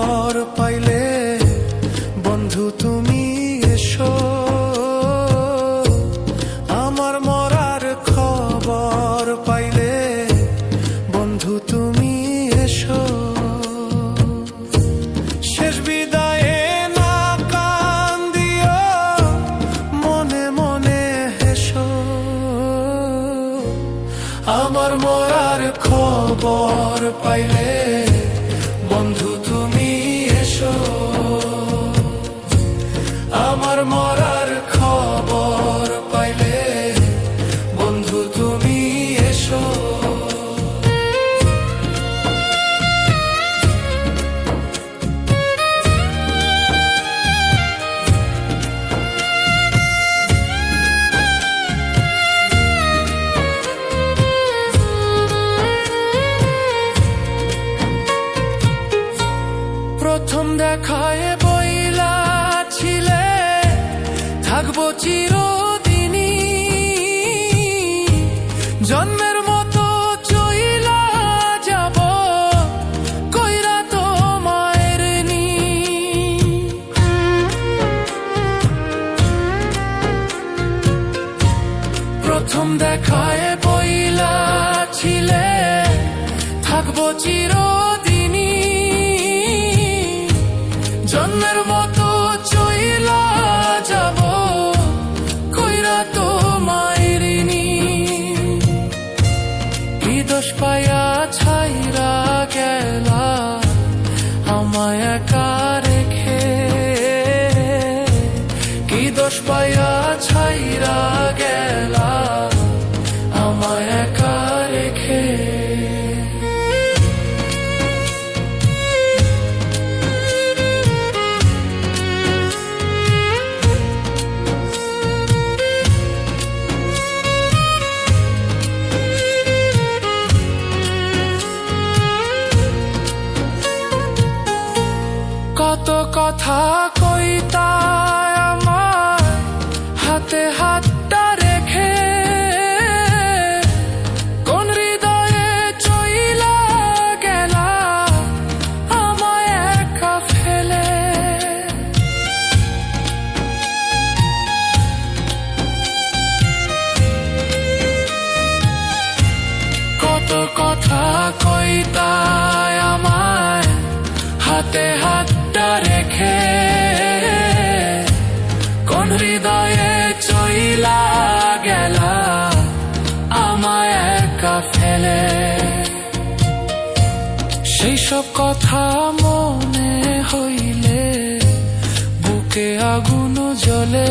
খবর পাইলে বন্ধু তুমি এসো, আমার মরার খবর পাইলে বন্ধু তুমি এসো। শেষ বিদায়ে না কান্দিও, মনে মনে হেসো, আমার মরার খবর পাইলে বন্ধু তুমি এসো, আমার মরার খবর পাইলে বন্ধু তুমি এসো। প্রথম দেখায় বইলা ছিলে থাকবো চিরদিনই, জন্মের মতো চইলা যাব কইরা তো মায়ের নি। প্রথম দেখায় বইলা ছিলে থাকবো চিরদিনই, জন্মের মতো চইলা যাব কইরা তো মায়ের নি। কি দোষ পাইয়া ছাইরা গেলা আমায় একা রেখে, কি দোষ পাইয়া ছাইরা গেলা আমায় একা রেখে। কত কথা কইতা আমার হাতে হাতটা রেখে, কোন হৃদয়ে চইলা গেলা আমায় একা ফেলে। কত কথা কইতা আমায় হাতে হাতটা রেখে, কোন হৃদয়ে চইলা গেলা আমায় একা ফেলে। সেই সব কথা মনে হইলে বুকে আগুন জ্বলে,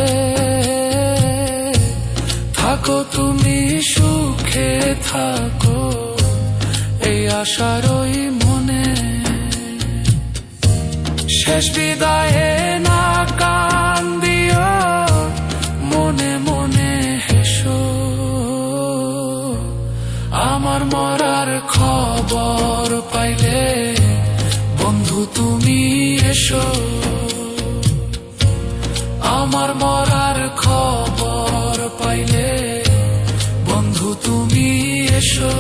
থাকো তুমি সুখে থাকো এই আশারই মনে। শেষ বিদায়ে না কান্দিও, মনে মনে হেসো, আমার মরার খবর পাইলে বন্ধু তুমি এসো, আমার মরার খবর পাইলে বন্ধু তুমি এসো।